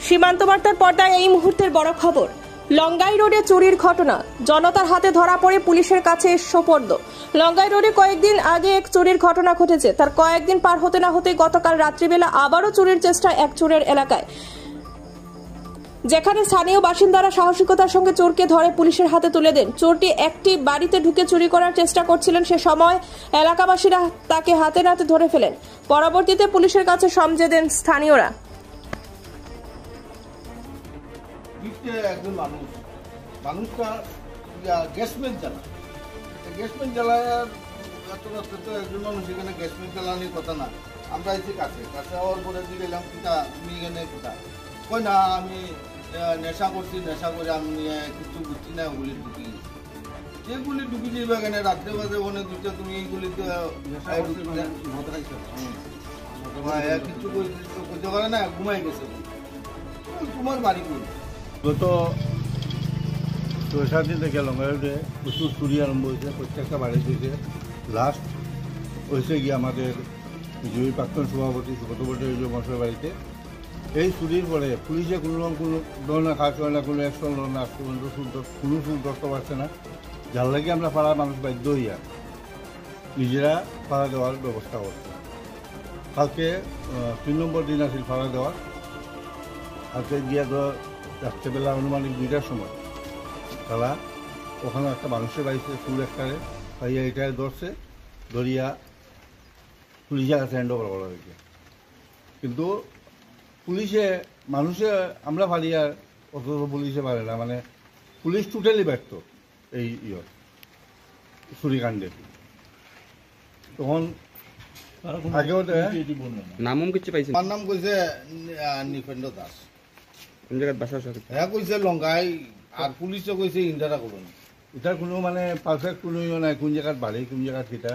সীমান্ত বার্তার পর্দায় এই মুহূর্তের বড় খবর। লঙ্গাই রোডে চুরির ঘটনা, জনতার হাতে ধরা পড়ে পুলিশের কাছে সোপর্দ। লঙ্গাই রোডে কয়েকদিন আগে এক চুরির ঘটনা ঘটেছে। তার কয়েকদিন পার হতে না হতে গতকাল রাত্রিবেলা আবারও চুরির চেষ্টা এক চোরের এলাকায়, যেখানে স্থানীয় বাসিন্দারা সাহসিকতার সঙ্গে চোরকে ধরে পুলিশের হাতে তুলে দেন। চোরটি একটি বাড়িতে ঢুকে চুরি করার চেষ্টা করছিলেন, সে সময় এলাকাবাসীরা তাকে হাতে নাতে ধরে ফেলেন। পরবর্তীতে পুলিশের কাছে সমঝে দেন স্থানীয়রা। একজন মানুষটা গ্যাসমেন্ট জ্বালায় একজন মানুষ এখানে গ্যাসমেন্ট জ্বালানোর কথা না। আমরা এসে কাছে হওয়ার পরে দিলাম কিতা তুমি এখানে কোথা কই না আমি নেশা করে আমি কিছু বুঝছি না, ওগুলি ঢুকি যেগুলি ঢুকি যাইবা এখানে রাত্রে বাজে ওখানে দুটো তুমি এইগুলি কিছু করতে পারে না, ঘুমাই গেছে। তোমার বাড়ি করি গত 6-7 দিন থেকে লঙ্গাই রোডে প্রচুর চুরি আরম্ভ হয়েছে, প্রত্যেকটা বাড়ি হয়েছে। লাস্ট হয়েছে গিয়ে আমাদের বিজেপি প্রাক্তন সভাপতি সুব্রত ভট্টাচার্য মহাশয়ের বাড়িতে। এই চুরির পরে পুলিশে কোনো ধরনের কাজ করে না, কোনো অ্যাকশন নেয় না, কোনো সুদ ধরতে পারছে না। যার লাগে আমরা পাড়ার মানুষ বাধ্য হইয়া নিজেরা পাড়া দেওয়ার ব্যবস্থা করছে। কালকে 3 নম্বর দিন আছিল পাড়া দেওয়ার। কালকে গিয়া রাত্রেবেলা আনুমানিক 2টার সময় তারা ওখানে একটা মানুষের বাড়িতে চুর একটারে পাইয়া এটাই ধরছে, ধরিয়া পুলিশের কাছে হ্যান্ড ওভার করা হয়েছে। কিন্তু মানুষে আমরা পারি আর অত পুলিশে পারে না, মানে পুলিশ টোটালি ব্যর্থ এই চুরিকাণ্ডে। তখন আগেও নাম কিছু পাইছে, আমার নাম কইছে নিপেন্দ্র দাস, কোন জায়গায় বাসা হ্যাঁ কইছে লঙ্গাই, আর পুলিশও কইছে ইন্টারা করুন। এটার কোনো মানে পারফেক্ট কোনো নাই, কোন জায়গার বাড়ি কোন জায়গার সেটা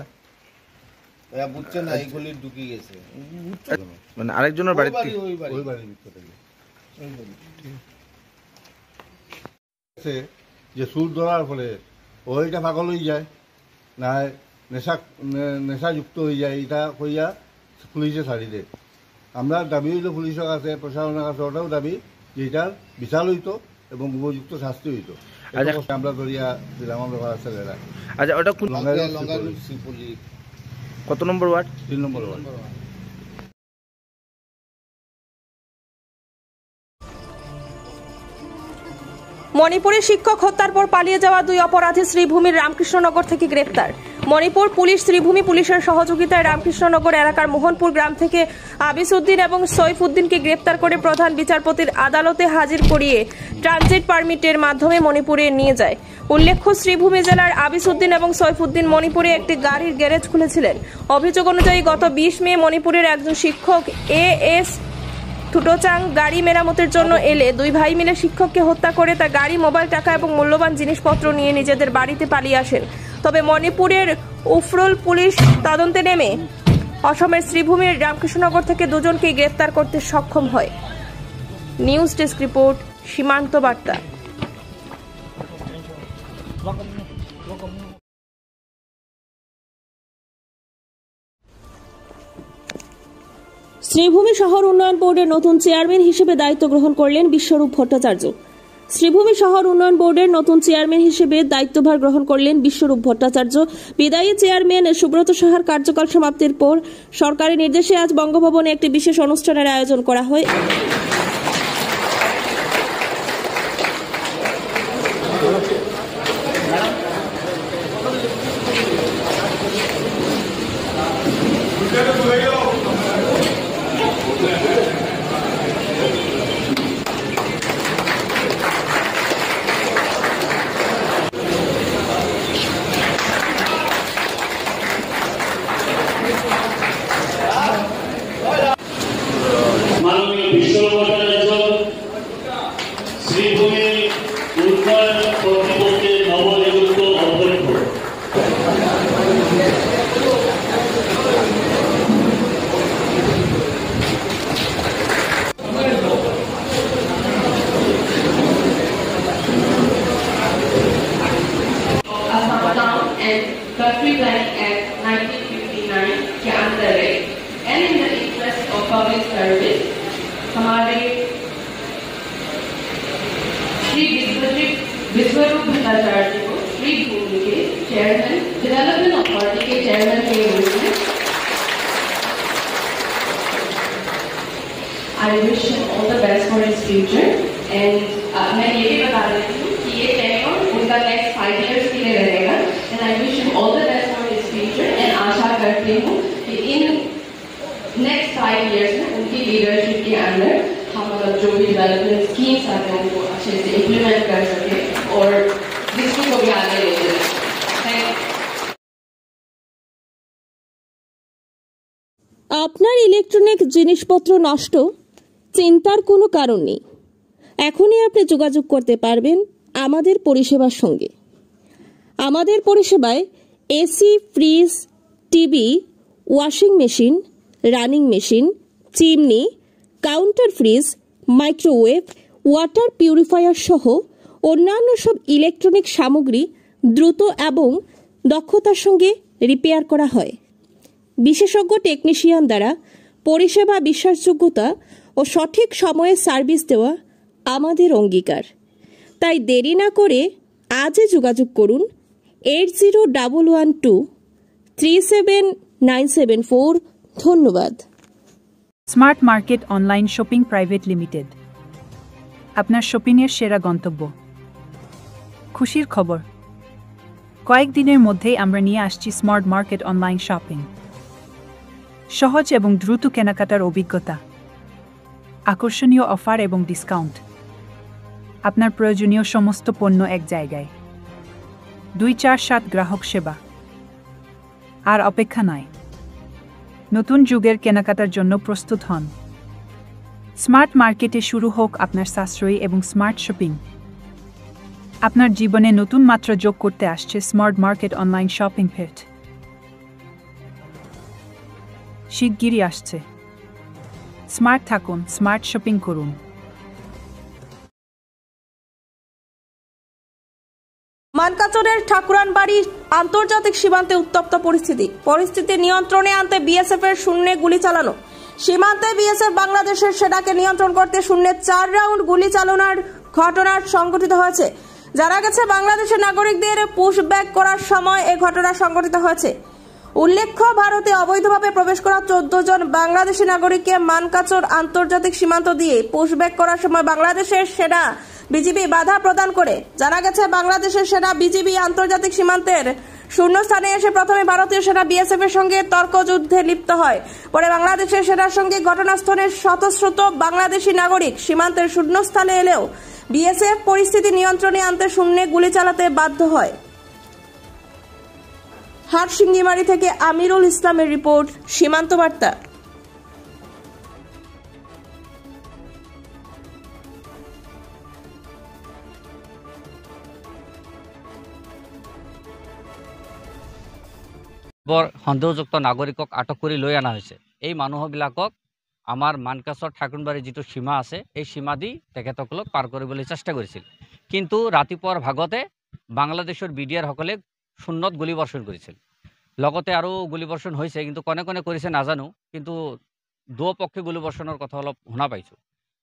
বুঝছে না। এইগুলি ঢুকি গেছে মানে আরেকজনের বাড়িতে, ওই বাড়ির ভিতর থেকে যে সুর ধরার ফলে ওইটা পাগল হয়ে যায় না, নেশাযুক্ত হয়ে যায়, এটা কইয়া পুলিশে ছাড়ি দেয়। আমরা দাবি হইল পুলিশের কাছে, প্রশাসনের কাছে ওটাও দাবি যে এটার বিচার হইতো এবং উপযুক্ত শাস্তি হইতো। আমরা ধরিয়া দিলাম আমরা ভাড়া ছেলেরা। আচ্ছা, ওটা কত নম্বর ওয়ার্ড? 3 নম্বর ওয়ার্ড। মণিপুরে শিক্ষক হত্যার পর পালিয়ে যাওয়া 2 অপরাধী শ্রীভূমির রামকৃষ্ণনগর থেকে গ্রেপ্তার। মণিপুর পুলিশ শ্রীভূমি পুলিশের সহযোগিতায় রামকৃষ্ণনগর এলাকার মোহনপুর গ্রাম থেকে আবিস উদ্দিন এবং সৈফ উদ্দিনকে গ্রেপ্তার করে প্রধান বিচারপতির আদালতে হাজির করিয়ে ট্রানজিট পারমিটের মাধ্যমে মণিপুরে নিয়ে যায়। উল্লেখ্য, শ্রীভূমি জেলার আবিস উদ্দিন এবং সৈফ উদ্দিন মণিপুরে একটি গাড়ির গ্যারেজ খুলেছিলেন। অভিযোগ অনুযায়ী গত 20 মে মণিপুরের একজন শিক্ষক এএস টুটোচাং গাড়ি মেরামতের জন্য এলে 2 ভাই মিলে শিক্ষককে হত্যা করে তার গাড়ি, মোবাইল, টাকা এবং মূল্যবান জিনিসপত্র নিয়ে নিজেদের বাড়িতে পালিয়ে আসেন। তবে মণিপুরের উফরুল পুলিশ তদন্তে নেমে অসমের শ্রীভূমির রামকৃষ্ণনগর থেকে 2 জনকে গ্রেফতার করতে সক্ষম হয়। নিউজ ডেস্ক রিপোর্ট, সীমান্ত বার্তা। শ্রীভূমি শহর উন্নয়ন বোর্ডের নতুন চেয়ারম্যান হিসেবে দায়িত্ব গ্রহণ করলেন বিশ্বরূপ ভট্টাচার্য। শ্রীভূমি শহর উন্নয়ন বোর্ডের নতুন চেয়ারম্যান হিসেবে দায়িত্বভার গ্রহণ করলেন বিশ্বরূপ ভট্টাচার্য। বিদায়ী চেয়ারম্যান সুব্রত সাহার কার্যকাল সমাপ্তির পর সরকারি নির্দেশে আজ বঙ্গভবনে একটি বিশেষ অনুষ্ঠানের আয়োজন করা হয়। শ্রীভূমি উন্নয়ন কর্তৃপক্ষের নবনিযুক্ত অধ্যক্ষ Country Planning Act 1959 के अंतर्गत and in the interest of public service हमारे भट्टाचार्य को श्री भूमि के चेयरमैन डेवलपमेंट अथॉरिटी के चेयरमैन के रूप में I wish him all the best for his future and मैं ये भी बता देती हूँ कि ये टेन्योर उनका next 5 years के लिए रहेगा and I wish him all the best for his future and आशा करती हूँ कि इन next 5 years में उनकी लीडरशिप के अंदर हम जो भी डेवलपमेंट स्कीम्स आते हैं उनको अच्छे से इम्प्लीमेंट कर सके और डिस्ट्रिक्ट को भी आगे ले जाए। আপনার ইলেকট্রনিক জিনিসপত্র নষ্ট চিন্তার কোনো কারণ নেই। এখনই আপনি যোগাযোগ করতে পারবেন আমাদের পরিষেবার সঙ্গে। আমাদের পরিষেবায় AC, fridge, TV, washing machine, running machine, chimney, counter fridge, microwave, water purifier সহ অন্যান্য সব ইলেকট্রনিক সামগ্রী দ্রুত এবং দক্ষতার সঙ্গে রিপেয়ার করা হয়। বিশেষজ্ঞ টেকনিশিয়ান দ্বারা পরিষেবা বিশ্বাসযোগ্যতা ও সঠিক সময়ে সার্ভিস দেওয়া আমাদের অঙ্গীকার। তাই দেরি না করে আজই যোগাযোগ করুন 8011237974। ধন্যবাদ। Smart market online shopping private limited, আপনার শপিংয়ের সেরা গন্তব্য। খুশির খবর, কয়েকদিনের মধ্যেই আমরা নিয়ে আসছি স্মার্ট মার্কেট অনলাইন শপিং। সহজ এবং দ্রুত কেনাকাটার অভিজ্ঞতা, আকর্ষণীয় অফার এবং ডিসকাউন্ট, আপনার প্রয়োজনীয় সমস্ত পণ্য এক জায়গায়। 247 গ্রাহক সেবা। আর অপেক্ষা নয়, নতুন যুগের কেনাকাটার জন্য প্রস্তুত হন। স্মার্ট মার্কেটে শুরু হোক আপনার সাশ্রয়ী এবং স্মার্ট শপিং। আপনার জীবনে নতুন মাত্রা যোগ করতে আসছে স্মার্ট মার্কেট অনলাইন শপিং ফেট। শিগগিরই আসছে। স্মার্ট থাকুন, স্মার্ট শপিং করুন। মানকাচরের ঠাকুরানবাড়ি আন্তর্জাতিক সীমান্তে উত্তপ্ত পরিস্থিতি নিয়ন্ত্রণে আনতে বিএসএফ এর শূন্যে গুলি চালানো। সীমান্তে বিএসএফ বাংলাদেশের সেনাকে নিয়ন্ত্রণ করতে শূন্যে 4 রাউন্ড গুলি চালানোর ঘটনা সংঘটিত হয়েছে। জানা গেছে বাংলাদেশের নাগরিকদের পুশব্যাক করার সময় এই ঘটনা সংঘটিত হয়েছে। উল্লেখ্য, ভারতে অবৈধভাবে প্রবেশ করা 14 জন বাংলাদেশি নাগরিককে মানকাচর আন্তর্জাতিক সীমান্ত দিয়ে পুশব্যাক করার সময় বাংলাদেশের সেনা বিজিবি বাধা প্রদান করে। জানা গেছে বাংলাদেশের সেনা বিজিবি আন্তর্জাতিক সীমান্তের শূন্যস্থানে এসে প্রথমে ভারতীয় সেনা বিএসএফ এর সঙ্গে তর্কযুদ্ধে লিপ্ত হয়। পরে বাংলাদেশের সেনার সঙ্গে ঘটনাস্থলের শতশ্রুত বাংলাদেশি নাগরিক সীমান্তের শূন্যস্থানে এলেও বিএসএফ পরিস্থিতি নিয়ন্ত্রণে আনতে শূন্যে গুলি চালাতে বাধ্য হয়। হাটসিঙ্গিমারি থেকে আমিরুল ইসলামের রিপোর্ট, সীমান্ত বার্তা। সন্দেহযুক্ত নাগৰিকক আটক কৰি লৈ অনা হৈছে। এই মানুহবিলাকক আমাৰ মানকাচৰ ঠাকুৰবাৰী যিটো সীমা আছে এই সীমা দি তেখেতসকলক পাৰ কৰিবলৈ চেষ্টা কৰিছিল, কিন্তু ৰাতিপুৱাৰ ভাগতে বাংলাদেশৰ বিডিআৰসকলে শূন্যত গুলীবৰ্ষণ কৰিছিল। লগতে আৰু গুলীবৰ্ষণ হৈছে, কিন্তু কোনে কোনে কৰিছে নাজানো, কিন্তু দুপক্ষে গুলীবৰ্ষণৰ কথা অলপ শুনা পাইছোঁ।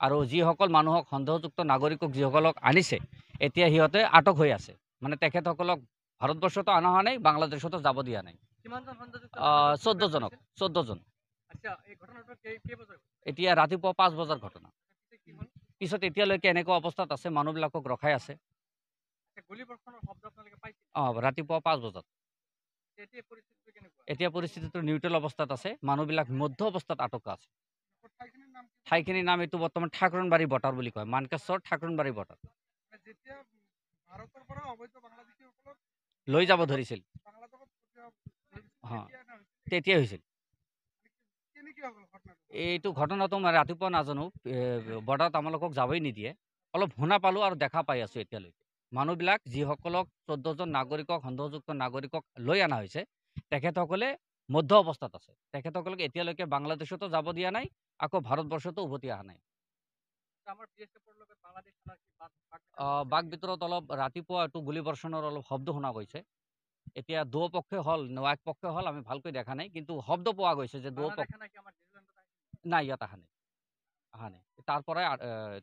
আৰু যিসকল মানুহক সন্দেহযুক্ত নাগৰিকক যিসকলক আনিছে এতিয়া সিহঁতে আটক হৈ আছে। মানে তেখেতসকলক ভাৰতবৰ্ষতো অনা হোৱা নাই, বাংলাদেশতো যাব দিয়া নাই। 14 জন। এতিয়া ৰাতিপুৱা 5 বজাৰ ঘটনা। পিছত এতিয়ালৈকে এনেকুৱা অৱস্থাত আছে, মানুহবিলাকক ৰখাই আছে। ৰাতিপুৱা 5 বজাত। এতিয়া পৰিস্থিতিটো নিউট্ৰেল অৱস্থাত আছে, মানুহবিলাক মধ্য অৱস্থাত আটক আছে। ঠাইখিনিৰ নাম এইটো বৰ্তমান ঠাকুৰবাৰী বটাৰ বুলি কয়, মানকাচৰ ঠাকুৰবাৰী বটাৰ। লৈ যাব ধৰিছিল, তেতিয়াই হৈছিল। এইটো ঘটনাটো মই ৰাতিপুৱা নাজানো, বৰ্ডাৰত আমালোকক যাবই নিদিয়ে। অলপ শুনা পালোঁ আৰু দেখা পাই আছোঁ এতিয়ালৈকে। মানুহবিলাক যিসকলক 14 জন নাগৰিকক সন্দেহযুক্ত নাগৰিকক লৈ অনা হৈছে তেখেতসকলে মধ্য অৱস্থাত আছে। তেখেতসকলক এতিয়ালৈকে বাংলাদেশতো যাব দিয়া নাই, আকৌ ভাৰতবৰ্ষতো উভতি অহা নাই। বাঘ ভিতৰত অলপ ৰাতিপুৱা এইটো গুলীবৰ্ষণৰ অলপ শব্দ শুনা গৈছে। এতিয়া দুপক্ষে হ'ল, এক পক্ষে হ'ল, আমি ভালকৈ দেখা নাই, কিন্তু শব্দ পোৱা গৈছে যে দুপক্ষ নাই, ইয়াত অহা নাই। তাৰ পৰাই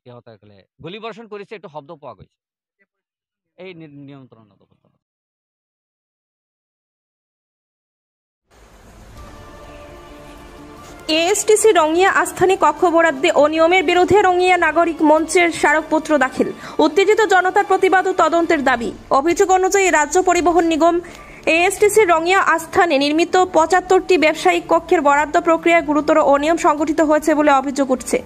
তেওঁসকলে গুলীবৰ্ষণ কৰিছে, এইটো শব্দ পোৱা গৈছে। এই নিয়ন্ত্রণত করতে হবে। এএসটিসি রঙিয়া আস্থানি কক্ষ বরাদ্দে অনিয়মের বিরুদ্ধে রঙিয়া নাগরিক মঞ্চের স্মারকপত্র দাখিল। উত্তেজিত জনতার প্রতিবাদ ও তদন্তের দাবি। অভিযোগ অনুযায়ী রাজ্য পরিবহন নিগম এএসটিসি রঙিয়া আস্থানে নির্মিত ৭৫টি ব্যবসায়িক কক্ষের বরাদ্দ প্রক্রিয়ায় গুরুতর অনিয়ম সংঘটিত হয়েছে বলে অভিযোগ উঠছে।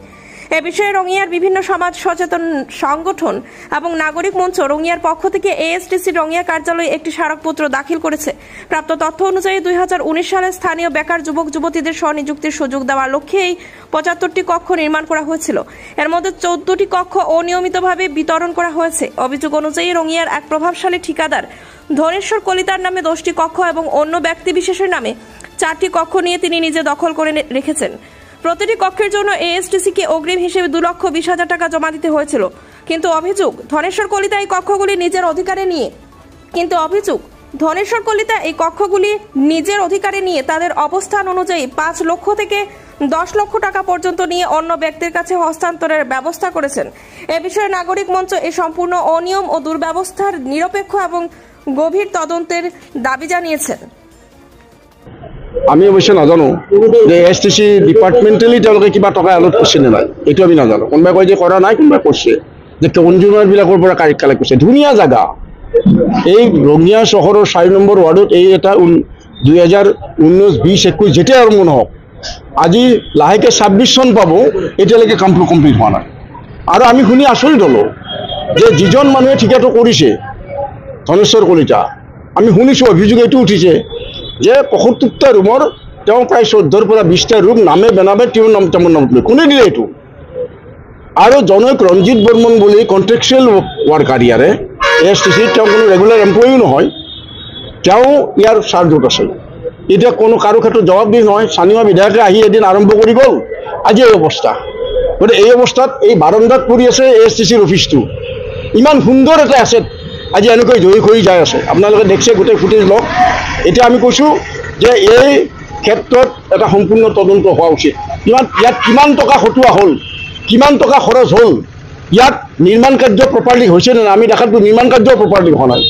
এ বিষয়ে রঙিয়ার বিভিন্ন সমাজ সচেতন সংগঠন এবং নাগরিক মঞ্চ রঙিয়ার পক্ষ থেকে এএসটিসি রঙিয়া কার্যালয়ে একটি স্মারকপত্র দাখিল করেছে। প্রাপ্ত তথ্য অনুযায়ী ২০১৯ সালে স্থানীয় বেকার যুবক যুবতীদের স্বনিযুক্তির সুযোগ দেওয়ার লক্ষ্যে এই ৭৫টি কক্ষ নির্মাণ করা হয়েছিল। এর মধ্যে ১৪টি কক্ষ অনিয়মিতভাবে বিতরণ করা হয়েছে। অভিযোগ অনুযায়ী রঙিয়ার এক প্রভাবশালী ঠিকাদার ধনেশ্বর কলিতার নামে ১০টি কক্ষ এবং অন্য ব্যক্তি বিশেষের নামে ৪টি কক্ষ নিয়ে তিনি নিজে দখল করে রেখেছেন। প্রতিটি কক্ষের জন্য এএসটিসিকে অগ্রিম হিসেবে ২,২০,০০০ টাকা জমা দিতে হয়েছিল। কিন্তু অভিযোগ ধনেশ্বর কলিতা এই কক্ষগুলি নিজের অধিকারে নিয়ে তাদের অবস্থান অনুযায়ী ৫ লক্ষ থেকে ১০ লক্ষ টাকা পর্যন্ত নিয়ে অন্য ব্যক্তির কাছে হস্তান্তরের ব্যবস্থা করেছেন। এ বিষয়ে নাগরিক মঞ্চ এই সম্পূর্ণ অনিয়ম ও দুর্ব্যবস্থার নিরপেক্ষ এবং গভীর তদন্তের দাবি জানিয়েছেন। আমি অবশ্যই নাজানো যে এএসটিসি ডিপার্টমেন্টালি তেওঁলোকে কিবা টকা এলট কৰিছে নে নাই, এইটো আমি নাজানো। কোনোবাই কয় যে কৰা নাই, কোনোবাই কৰিছে, যে কনজিউমাৰবিলাকৰ পৰা কালেক্ট কৰিছে। ধুনীয়া জেগা এই ৰঙিয়া চহৰৰ ৪ নম্বৰ ৱাৰ্ডত এই এটা ২০১৯, ২০, ২১ যেতিয়া আৰম্ভ নহওক, আজি লাহেকৈ ২৬ চন পাব, এতিয়ালৈকে কামটো কমপ্লিট হোৱা নাই। আৰু আমি শুনি আচৰিত হ'লোঁ যে যিজন মানুহে ঠিকাটো কৰিছে ধনেশ্বৰ কলিতা, আমি শুনিছোঁ অভিযোগ এইটো উঠিছে যে ৭৫টা ৰুমৰ তেওঁ প্ৰায় ১৪ৰ পৰা ২০টা ৰুম নামে বেনামে তেওঁৰ নামত লৈ কোনে দিলে এইটো? আৰু জনক ৰঞ্জিত বৰ্মন বুলি কণ্ট্ৰেকচুৱেল ৱাৰ্কাৰ ইয়াৰে এএসটিসি, তেওঁ কোনো ৰেগুলাৰ এমপ্লয়িও নহয়, তেওঁ ইয়াৰ চাৰ্জত আছে। এতিয়া কোনো কাৰো ক্ষেত্ৰত জবাবদিহি নহয়। স্থানীয় বিধায়কে আহি এদিন আৰম্ভ কৰি গ'ল, আজি এই অৱস্থা। গতিকে এই অৱস্থাত এই বাৰণ্ডাত পৰি আছে এএসটিসিৰ অফিচটো। ইমান সুন্দৰ এটা এছেট আজি এনেকৈ জয়ী হৈ যাই আছে। আপোনালোকে দেখিছে গোটেই ফুটেজ লওক। এতিয়া আমি কৈছোঁ যে এই ক্ষেত্ৰত এটা সম্পূৰ্ণ তদন্ত হোৱা উচিত। ইয়াত কিমান টকা খটোৱা হ'ল, কিমান টকা খৰচ হ'ল, ইয়াত নিৰ্মাণ কাৰ্য প্ৰপাৰলি হৈছে নে নাই? আমি দেখাতো নিৰ্মাণ কাৰ্য প্ৰপাৰলি হোৱা নাই,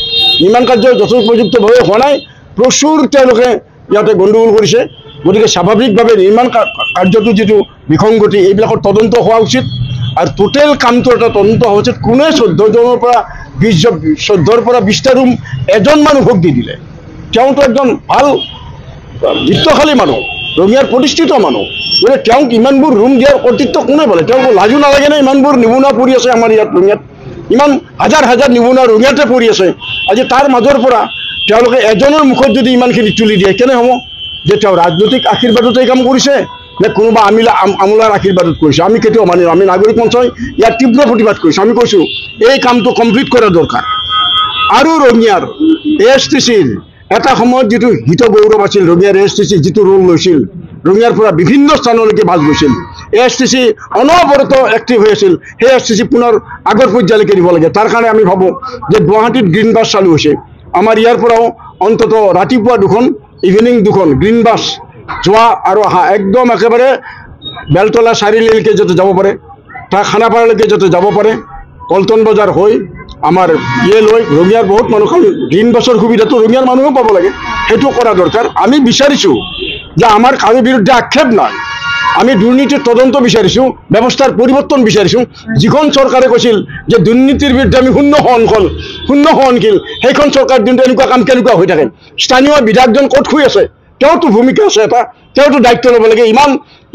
নিৰ্মাণ কাৰ্য যথোপযুক্তভাৱে হোৱা নাই। প্ৰচুৰ তেওঁলোকে ইয়াতে গণ্ডগোল কৰিছে। গতিকে স্বাভাৱিকভাৱে নিৰ্মাণ কাৰ্যটো যিটো বিসংগতি, এইবিলাকৰ তদন্ত হোৱা উচিত। আৰু টোটেল কামটো এটা তদন্ত হোৱা উচিত। কোনে ১৪জনৰ পৰা ১৪ৰ পৰা ২০টা ৰুম এজন মানুহক দি দিলে? তেওঁতো একজন ভাল বিত্তশালী মানুহ, ৰঙিয়াৰ প্ৰতিষ্ঠিত মানুহ। গতিকে তেওঁক ইমানবোৰ ৰুম দিয়াৰ কৰ্তৃত্ব কোনে পালে? তেওঁক লাজো নালাগেনে? ইমানবোৰ নিবনুৱা পৰি আছে আমাৰ ইয়াত ৰঙিয়াত, ইমান হাজাৰ হাজাৰ নিবনুৱা ৰঙিয়াতে পৰি আছে। আজি তাৰ মাজৰ পৰা তেওঁলোকে এজনৰ মুখত যদি ইমানখিনি তুলি দিয়ে, কেনে হ'ব? যে তেওঁ ৰাজনৈতিক আশীৰ্বাদতে কাম কৰিছে নে কোনোবা আমোলাৰ আশীৰ্বাদত কৰিছে? আমি কেতিয়াও মানি আমি নাগৰিক মঞ্চই ইয়াত তীব্ৰ প্ৰতিবাদ কৰিছোঁ। আমি কৈছোঁ এই কামটো কমপ্লিট কৰা দৰকাৰ। আৰু ৰঙিয়াৰ এএসটিচিৰ এটা সময়ত যিটো হিত গৌৰৱ আছিল, ৰঙিয়াৰ এএসটিচি যিটো ৰোল লৈছিল, ৰঙিয়াৰ পৰা বিভিন্ন স্থানলৈকে বাছ গৈছিল, এএসটিচি অনবৰত এক্টিভ হৈ আছিল, সেই এএসটিচি পুনৰ আগৰ পৰ্যায়লৈকে নিব লাগে। তাৰ কাৰণে আমি ভাবোঁ যে গুৱাহাটীত গ্ৰীণ বাছ চালু হৈছে। আমাৰ ইয়াৰ পৰাও অন্তত ৰাতিপুৱা 2খন, ইভিনিং 2খন গ্ৰীণ বাছ যোৱা আৰু অহা, একদম একেবাৰে বেলতলা চাৰিআলিলৈকে যাতে যাব পাৰে, তাৰ খানাপাৰালৈকে যাতে যাব পাৰে, পল্টন বজাৰ হৈ আমাৰ লৈ ৰঙিয়াৰ বহুত মানুহ, কাৰণ গ্ৰীণ বাছৰ সুবিধাটো ৰঙিয়াৰ মানুহেও পাব লাগে, সেইটো কৰা দৰকাৰ। আমি বিচাৰিছোঁ যে আমাৰ কাৰো বিৰুদ্ধে আক্ষেপ নাই, আমি দুৰ্নীতিৰ তদন্ত বিচাৰিছোঁ, ব্যৱস্থাৰ পৰিৱৰ্তন বিচাৰিছোঁ। যিখন চৰকাৰে কৈছিল যে দুৰ্নীতিৰ বিৰুদ্ধে আমি শূন্য সহনশীল, সেইখন চৰকাৰ দিনটো এনেকুৱা কাম কেনেকুৱা হৈ থাকে? স্থানীয় বিধায়কজন ক'ত শুই আছে? তেওঁতো ভূমিকা আছে এটা, তেওঁতো দায়িত্ব ল'ব লাগে।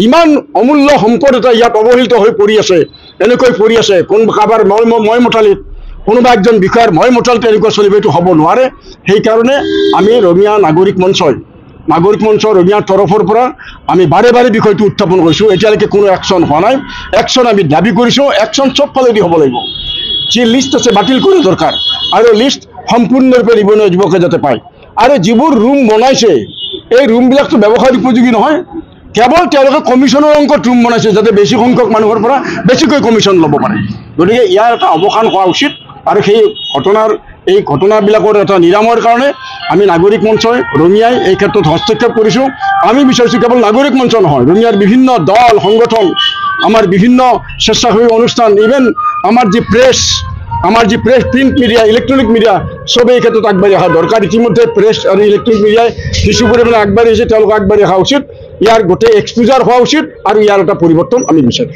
ইমান অমূল্য সম্পদ এটা ইয়াত অৱহেলিত হৈ পৰি আছে, এনেকৈ পৰি আছে। কাৰোবাৰ মই মঠালিত কোনোবা একজন বিষয়াৰ মই মঠালিত এনেকুৱা চলিব, এইটো হ'ব নোৱাৰে। সেইকাৰণে আমি ৰঙিয়া নাগৰিক মঞ্চ ৰঙিয়াৰ তৰফৰ পৰা আমি বাৰে বাৰে বিষয়টো উত্থাপন কৰিছোঁ। এতিয়ালৈকে কোনো একশ্যন হোৱা নাই। একশ্যন আমি দাবী কৰিছোঁ, একশ্যন চবফালেদি হ'ব লাগিব। যি লিষ্ট আছে বাতিল কৰা দৰকাৰ, আৰু লিষ্ট সম্পূৰ্ণৰূপে নিবনুৱা যুৱকে যাতে পায়। আৰু যিবোৰ ৰুম বনাইছে, এই ৰুমবিলাকতো ব্যৱসায়িক উপযোগী নহয়, কেৱল তেওঁলোকে কমিশ্যনৰ অংকত ৰুম বনাইছে যাতে বেছি সংখ্যক মানুহৰ পৰা বেছিকৈ কমিশ্যন ল'ব পাৰে। গতিকে ইয়াৰ এটা অৱসান হোৱা উচিত। আৰু সেই ঘটনাবিলাকৰ এটা নিৰাময়ৰ কাৰণে আমি নাগৰিক মঞ্চই ৰঙিয়াই এই ক্ষেত্ৰত হস্তক্ষেপ কৰিছোঁ। আমি বিচাৰিছোঁ কেৱল নাগৰিক মঞ্চ নহয়, ৰঙিয়াৰ বিভিন্ন দল সংগঠন, আমাৰ বিভিন্ন স্বেচ্ছাসেৱী অনুষ্ঠান, ইভেন আমাৰ যি প্ৰেছ, আমাৰ যি press print media electronic media চবেই এই ক্ষেত্ৰত আগবাঢ়ি অহা দৰকাৰ ইতিমধ্যে প্ৰেছ আৰু ইলেক্ট্ৰনিক মিডিয়াই কিছু পৰিমাণে আগবাঢ়ি আহিছে তেওঁলোক আগবাঢ়ি অহা উচিত ইয়াৰ গোটেই এক্সপোজাৰ হোৱা উচিত আৰু ইয়াৰ এটা পৰিৱৰ্তন আমি বিচাৰোঁ